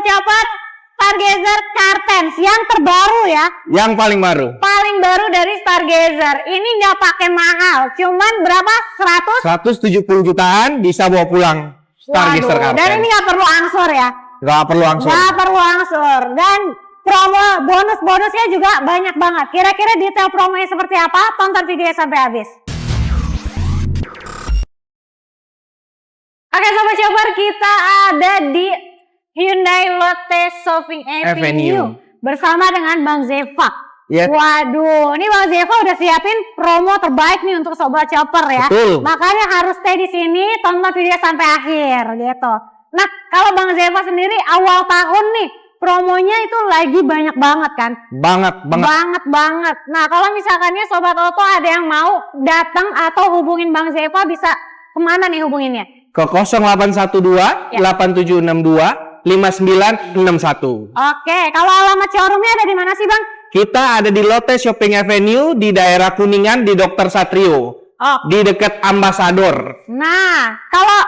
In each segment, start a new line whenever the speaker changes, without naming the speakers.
Sobat Chopper, Stargazer Cartens yang terbaru ya.
Yang paling baru.
Paling baru dari Stargazer. Ini nggak pakai mahal, cuman berapa?
170 jutaan bisa bawa pulang Stargazer Cartens.
Dan ini nggak perlu angsur ya.
Nggak perlu angsur.
Nggak perlu angsur. Dan promo bonus-bonusnya juga banyak banget. Kira-kira detail promonya seperti apa? Tonton videonya sampai habis. Oke Sobat Chopper, kita ada di Hyundai Lotte Shopping Avenue bersama dengan Bang Zeva.
Yes.
Waduh, ini Bang Zeva udah siapin promo terbaik nih untuk Sobat Chopper ya.
Betul.
Makanya harus stay di sini, tonton video sampai akhir gitu. Nah, kalau Bang Zeva sendiri awal tahun nih, promonya itu lagi banyak banget kan? Banget banget. Nah, kalau misalkannya Sobat Auto ada yang mau datang atau hubungin Bang Zeva, bisa kemana nih hubunginnya?
Ke 0812 8762 5961.
Oke, kalau alamat showroomnya ada di mana sih Bang?
Kita ada di Lotte Shopping Avenue di daerah Kuningan di Dr. Satrio. Di dekat Ambasador.
Nah, kalau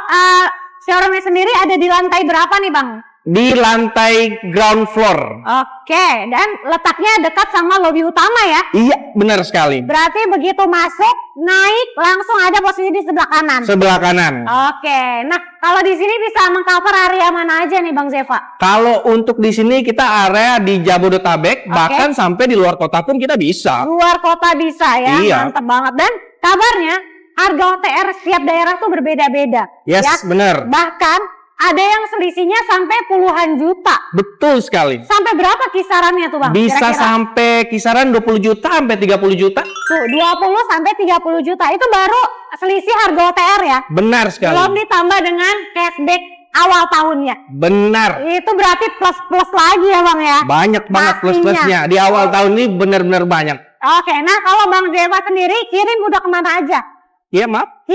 showroomnya sendiri ada di lantai berapa nih Bang?
Di lantai ground floor.
Oke, dan letaknya dekat sama lobi utama ya?
Iya, benar sekali.
Berarti begitu masuk, naik, langsung ada posisi di sebelah kanan.
Sebelah kanan.
Oke, nah kalau di sini bisa mengcover area mana aja nih Bang Zeva?
Kalau untuk di sini kita area di Jabodetabek, bahkan sampai di luar kota pun kita bisa.
Luar kota bisa ya,
Iya.
mantap banget. Dan kabarnya harga OTR setiap daerah tuh berbeda-beda.
Yes,
ya?
benar.
Bahkan ada yang selisihnya sampai puluhan juta.
Betul sekali.
Sampai berapa kisarannya tuh Bang?
Bisa
Kira-kira?
Sampai kisaran 20 juta sampai 30 juta.
Tuh, 20 sampai 30 juta. Itu baru selisih harga OTR ya?
Benar sekali.
Belum ditambah dengan cashback awal tahunnya.
Benar.
Itu berarti plus-plus lagi ya Bang ya?
Banyak banget plus-plusnya. Di awal tahun ini benar-benar banyak.
Oke, nah kalau Bang Zeva sendiri kirim udah kemana aja?
Iya, maaf.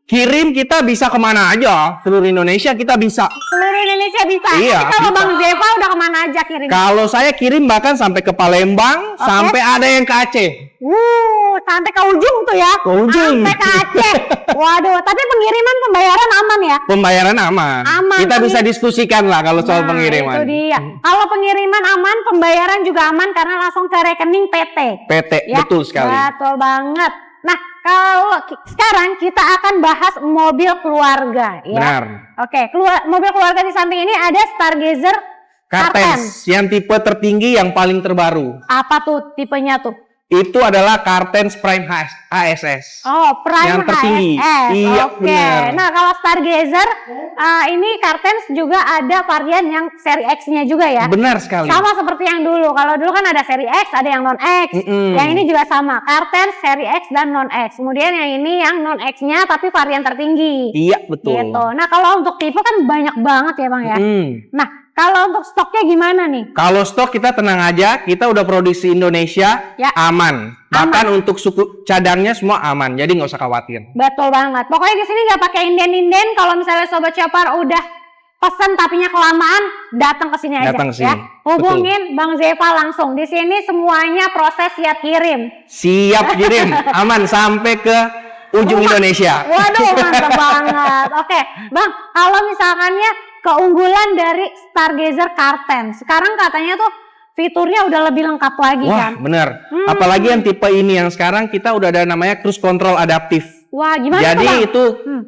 Kirim
Kita bisa kemana aja. Seluruh Indonesia kita bisa.
seluruh Indonesia bisa.
Iya,
Tapi kalau
bisa.
Bang Zeva udah kemana aja kirim?
Kalau saya kirim bahkan sampai ke Palembang, sampai ada yang ke Aceh.
Sampai ke ujung tuh ya?
Ke ujung.
Sampai ke Aceh. Waduh, tapi pengiriman pembayaran aman ya?
Pembayaran aman. Kita bisa diskusikan lah kalau soal pengiriman.
Itu dia. Kalau pengiriman aman, pembayaran juga aman karena langsung ke rekening PT. Ya?
Betul sekali.
Betul banget. Nah, kalau sekarang kita akan bahas mobil keluarga ya.
Benar.
Oke, mobil keluarga di samping ini ada Stargazer
Cartens yang tipe tertinggi yang paling terbaru.
Apa tuh tipenya tuh?
Itu adalah Cartens Prime ASS.
Oh, Prime
yang tertinggi.
ASS.
Iya,
Oke.
benar.
Nah, kalau Stargazer ini Cartens juga ada varian yang seri X-nya juga ya.
Benar sekali.
Sama seperti yang dulu. Kalau dulu kan ada seri X, ada yang non X. Yang ini juga sama, Cartens seri X dan non X. Kemudian yang ini yang non X-nya tapi varian tertinggi.
Iya, betul.
Gitu. Nah, kalau untuk tipe kan banyak banget ya, Bang ya. Nah, kalau untuk stoknya gimana nih?
Kalau stok kita tenang aja, kita udah produksi Indonesia
Ya.
aman. Bahkan untuk suku cadangnya semua aman, jadi nggak usah khawatir.
Betul banget. Pokoknya di sini nggak pakai inden-inden. Kalau misalnya Sobat Chopper udah pesan tapinya kelamaan, datang ke sini aja.
Datang ke sini.
Ya. Hubungin Bang Zeva langsung. Di sini semuanya proses siap kirim.
Siap kirim, aman sampai ke ujung Indonesia.
Waduh, mantap banget. Oke, Bang, kalau misalkannya keunggulan dari Stargazer Cartens, sekarang katanya tuh fiturnya udah lebih lengkap lagi.
Wah,
kan?
bener. Apalagi yang tipe ini yang sekarang kita udah ada namanya cruise control adaptif.
Wah, gimana
Jadi
tuh, Bang?
itu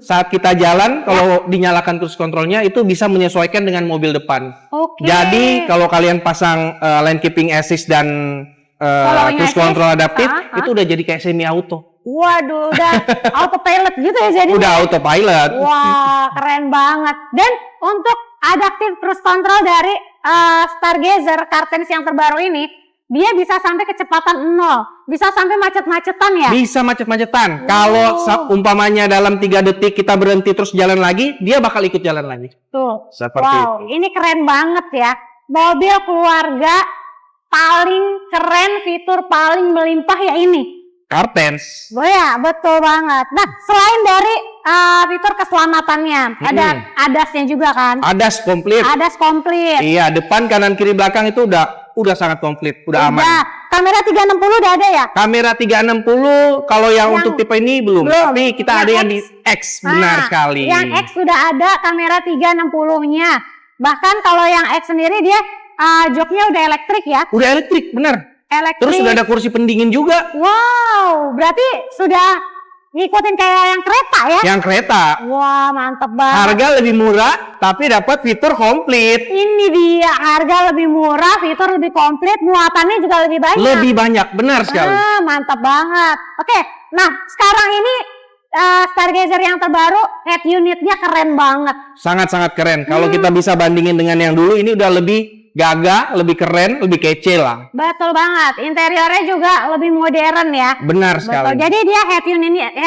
saat kita jalan, kalau dinyalakan cruise controlnya itu bisa menyesuaikan dengan mobil depan.
Oke.
Jadi kalau kalian pasang lane keeping assist dan cruise control adaptif, itu udah jadi kayak semi auto.
Waduh, udah autopilot gitu ya jadi.
Udah autopilot.
Wah, keren banget. Dan untuk adaptive cruise control dari Stargazer Cartens yang terbaru ini, dia bisa sampai kecepatan 0, bisa sampai macet-macetan ya?
Bisa macet-macetan. Kalau umpamanya dalam 3 detik kita berhenti terus jalan lagi, dia bakal ikut jalan lagi.
Tuh.
Seperti
wow, ini keren banget ya. Mobil keluarga paling keren, fitur paling melimpah ya ini.
Cartens.
Oh ya, betul banget. Nah, selain dari fitur keselamatannya, ada ADAS-nya juga kan?
ADAS komplit.
ADAS komplit.
Iya, depan, kanan, kiri, belakang itu udah sangat komplit, udah aman.
Kamera 360 udah ada ya?
Kamera 360 kalau yang untuk tipe ini belum. Tapi kita ada yang di X, benar sekali.
Yang X sudah ada kamera 360-nya. bahkan kalau yang X sendiri dia joknya udah elektrik ya.
Udah elektrik, bener.
Elektrik.
Terus sudah ada kursi pendingin juga.
Wow, berarti sudah ngikutin kayak yang kereta ya?
Yang kereta.
Wah, mantep banget.
Harga lebih murah, tapi dapat fitur komplit.
Ini dia, harga lebih murah, fitur lebih komplit, muatannya juga lebih banyak.
Lebih banyak, benar sekali.
Mantap banget. Oke, nah sekarang ini Stargazer yang terbaru, head unitnya keren banget.
Sangat-sangat keren. Kalau kita bisa bandingin dengan yang dulu, ini udah lebih gagah, lebih keren, lebih kece lah.
Betul banget. Interiornya juga lebih modern ya.
Benar sekali.
Betul. Jadi dia head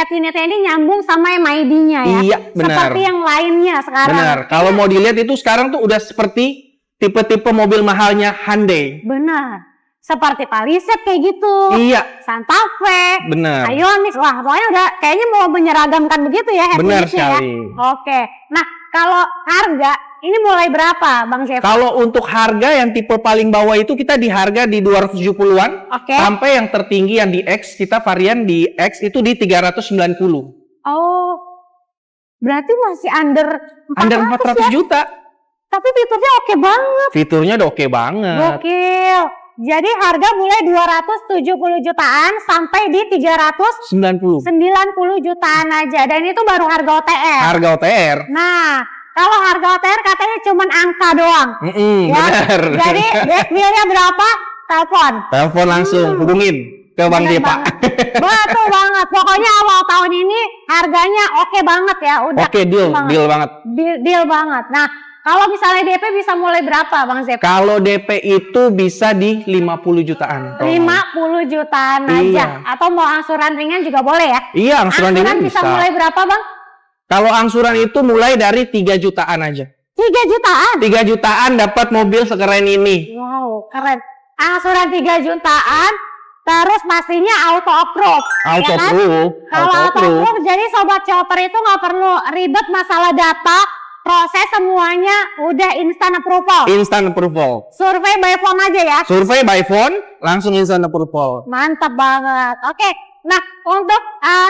unitnya ini nyambung sama MID-nya ya.
Iya, benar.
Seperti yang lainnya sekarang.
Benar. Kalau mau dilihat itu sekarang tuh udah seperti tipe-tipe mobil mahalnya Hyundai.
Benar. Seperti Palisade kayak gitu.
Iya.
Santa Fe.
Benar.
Ioniq. Wah, pokoknya udah kayaknya mau menyeragamkan begitu ya head
Benar
unitnya
sekali.
ya. Oke. Nah, kalau harga ini mulai berapa, Bang Zefa?
Kalau untuk harga yang tipe paling bawah itu kita di harga di 270-an.
Oke.
Sampai yang tertinggi yang di X, kita varian di X itu di 390.
Oh. Berarti masih under 400,
Under 400
ya?
juta.
Tapi fiturnya oke banget.
Fiturnya udah oke banget.
Gokil. Jadi harga mulai 270 jutaan sampai di 390 jutaan aja. Dan itu baru harga OTR.
Harga OTR.
Nah, kalau harga OTR katanya cuma angka doang. Ya?
Benar.
Jadi deskbilnya berapa?
Telepon langsung, hubungin ke Bang Zefa.
Betul banget. Pokoknya awal tahun ini harganya oke banget ya. Udah.
Oke, deal banget.
Deal banget. Nah, kalau misalnya DP bisa mulai berapa, Bang Zefa?
Kalau DP itu bisa di 50 jutaan.
50 jutaan aja.
Iya.
Atau mau angsuran ringan juga boleh ya?
Iya, angsuran ringan
bisa
bisa.
mulai berapa, Bang?
Kalau angsuran itu mulai dari 3 jutaan aja.
3 jutaan?
3 jutaan dapat mobil sekeren ini.
Wow, keren. Angsuran 3 jutaan, terus pastinya auto approve.
Auto
ya kan?
approve.
Kalau auto approve, jadi Sobat Chopper itu nggak perlu ribet masalah data, proses semuanya udah instant approval.
Instant approval.
Survei by phone aja ya?
Survei by phone, langsung instant approval.
Mantap banget. Oke, nah untuk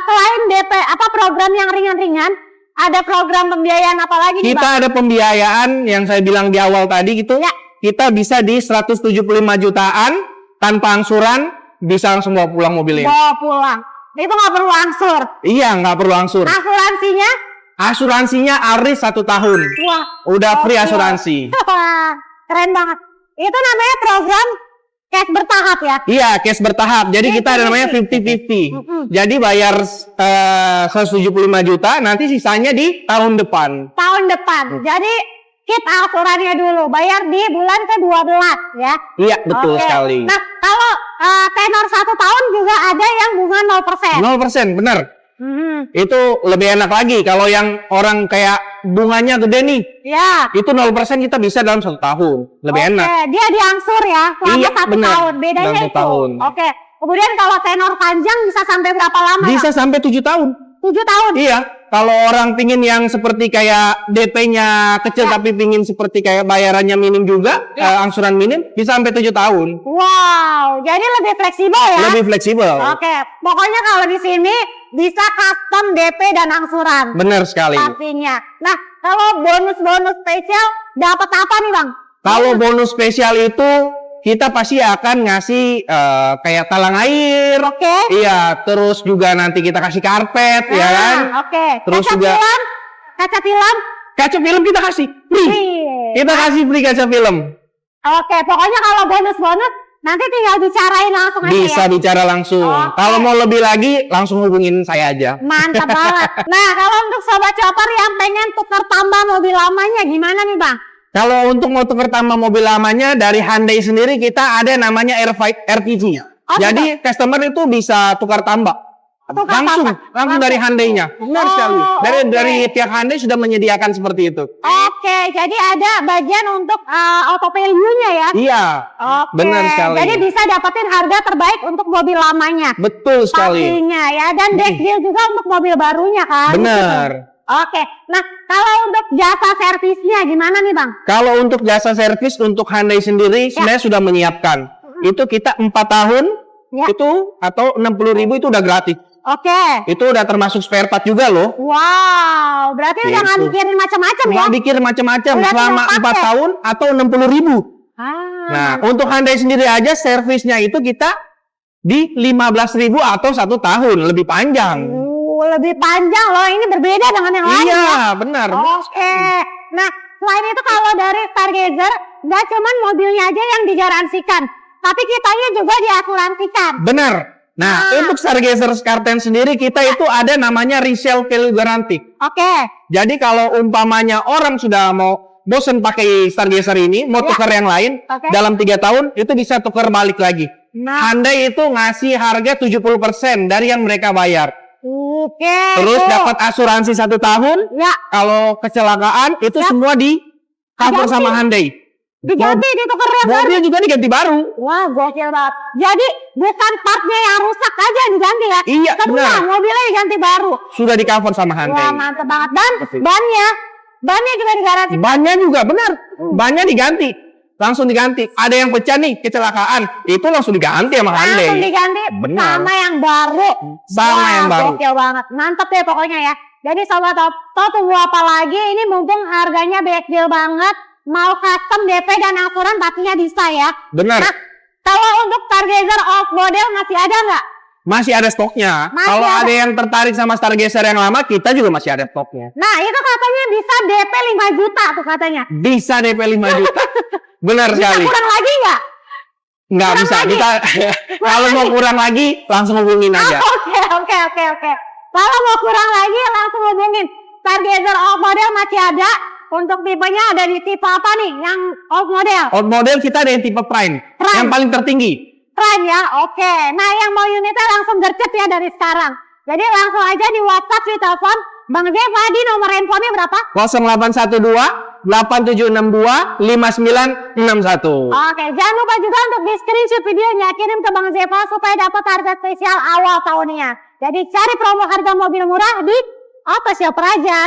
selain DP, program yang ringan-ringan, ada program pembiayaan apa lagi nih, Bang?
Kita ada pembiayaan yang saya bilang di awal tadi gitu.
Ya.
Kita bisa di 175 jutaan tanpa angsuran, bisa langsung bawa pulang mobilnya.
Bawa pulang. Itu nggak perlu angsur.
Iya, nggak perlu angsur.
Asuransinya?
Asuransinya ARIS 1 tahun.
Wah.
Udah free asuransi.
Keren banget. Itu namanya program cash bertahap ya?
Iya, cash bertahap. Jadi kita ada namanya 50-50. Jadi bayar 175 juta, nanti sisanya di tahun depan.
Tahun depan. Jadi keep asuransinya dulu, bayar di bulan ke-12 ya?
Iya, betul sekali.
Nah, kalau tenor 1 tahun juga ada yang bunga 0%.
0%, benar. Itu lebih enak lagi. Kalau yang orang kayak bunganya gede nih,
ya,
itu 0% kita bisa dalam 1 tahun. Lebih enak.
Dia diangsur ya selama 1 tahun. Bedanya
dalam 1
itu.
tahun.
Oke. Kemudian kalau tenor panjang bisa sampai berapa lama?
Bisa sampai 7 tahun.
7 tahun?
Iya. Kalau orang pingin yang seperti kayak DP-nya kecil tapi pingin seperti kayak bayarannya minim juga, angsuran minim, bisa sampai 7 tahun.
Wow, jadi lebih fleksibel ya?
Lebih fleksibel.
Oke, pokoknya kalau di sini bisa custom DP dan angsuran.
Benar sekali.
Pastinya. Nah, kalau bonus-bonus spesial dapat apa nih, Bang?
Kalau bonus spesial itu kita pasti akan ngasih kayak talang air.
Oke.
Iya, terus juga nanti kita kasih karpet, ya kan?
Oke.
Terus juga
kaca film?
Kaca film kita kasih free. Kita kasih free kaca film.
Oke, pokoknya kalau bonus-bonus nanti tinggal bicarain langsung aja
Bisa
ya?
bicara langsung. Kalau mau lebih lagi, langsung hubungin saya aja.
Mantap banget. Nah, kalau untuk Sobat Chopper yang pengen tukar tambah mobil lamanya, gimana nih, Bang?
Kalau untuk mau tukar tambah mobil lamanya, dari Hyundai sendiri kita ada namanya RTG. Jadi customer itu bisa tukar tambah. Langsung dari Hyundai-nya. Benar sekali. Dari pihak Hyundai sudah menyediakan seperti itu.
Oke, jadi ada bagian untuk auto value-nya ya?
Iya.
Oke.
Benar sekali.
Jadi bisa dapetin harga terbaik untuk mobil lamanya.
Betul sekali.
Pastinya ya, dan desk deal juga untuk mobil barunya kan?
Benar.
Oke, nah kalau untuk jasa servisnya gimana nih, Bang?
Kalau untuk jasa servis untuk Hyundai sendiri sebenarnya sudah menyiapkan. Itu kita 4 tahun itu atau 60.000 itu udah gratis.
Oke.
Itu udah termasuk spare part juga loh.
Wow, berarti udah nggak
Gitu.
mikirin macam-macam ya?
Nggak bikin macam-macam
Udah
selama
tinggal
4
pakai.
tahun atau 60.000. Nah,
Mantap.
untuk Hyundai sendiri aja servisnya itu kita di 15.000 atau 1 tahun, lebih panjang.
Lebih panjang loh. Ini berbeda dengan yang lain ya.
Iya, benar.
Oke. Nah, selain itu kalau dari Stargazer, nggak cuman mobilnya aja yang digaransikan, tapi kitanya juga diasuransikan.
Benar. Nah, untuk Stargazer Scar10 sendiri kita itu ada namanya resale value guarantee.
Oke.
Jadi kalau umpamanya orang sudah mau bosen pakai Stargazer ini, mau
Ya.
tukar yang lain,
Oke.
dalam 3 tahun itu bisa tukar balik lagi.
Nah,
Hyundai itu ngasih harga 70% dari yang mereka bayar.
oke.
Terus
tuh.
dapat asuransi 1 tahun.
Ya,
Kalau kecelakaan itu
Ya.
semua di cover
Diganti.
sama Hyundai.
diganti, ditukar yang baru.
Mobil juga diganti baru.
Wah, gokil banget. Jadi bukan partnya yang rusak aja yang diganti ya?
Iya,
Semua
benar.
mobilnya diganti baru.
Sudah di cover sama Hyundai.
Wah, mantep banget. Dan
Betul.
bannya juga digaransi.
Bannya juga benar. Bannya diganti. Langsung diganti. Ada yang pecah nih, kecelakaan. Itu langsung diganti sama Hyundai.
Langsung diganti
Benar.
sama yang baru.
Sama
Wah,
yang baru.
gokil banget. Mantep deh pokoknya ya. Jadi sobat Opto tunggu apa lagi? Ini mumpung harganya best deal banget. Mau custom DP dan asuran pastinya bisa ya.
Benar.
Nah, kalau untuk Stargazer off model masih ada nggak?
Masih ada stoknya.
Masih
Kalau
ada.
ada yang tertarik sama Stargazer yang lama, kita juga masih ada stoknya.
Nah, itu katanya bisa DP 5 juta tuh katanya.
Bisa DP 5 juta. Benar sekali.
Kurang lagi nggak?
Nggak
kurang
bisa.
lagi.
Kita kalau mau kurang lagi, langsung hubungin aja.
Oke. Kalau mau kurang lagi langsung hubungin. Stargazer off model masih ada. Untuk tipenya ada di tipe apa nih yang off model?
Out model kita ada yang tipe Prime.
Prime.
Yang paling tertinggi.
Prime ya, oke. Nah yang mau unitnya langsung gercep ya dari sekarang. Jadi langsung aja di WhatsApp, di telepon. Bang Zefa di nomor handphonenya berapa?
0812 8762 5961.
Oke, jangan lupa juga untuk di screenshot videonya, kirim ke Bang Zefa supaya dapat harga spesial awal tahunnya. Jadi cari promo harga mobil murah di Auto Shopper aja.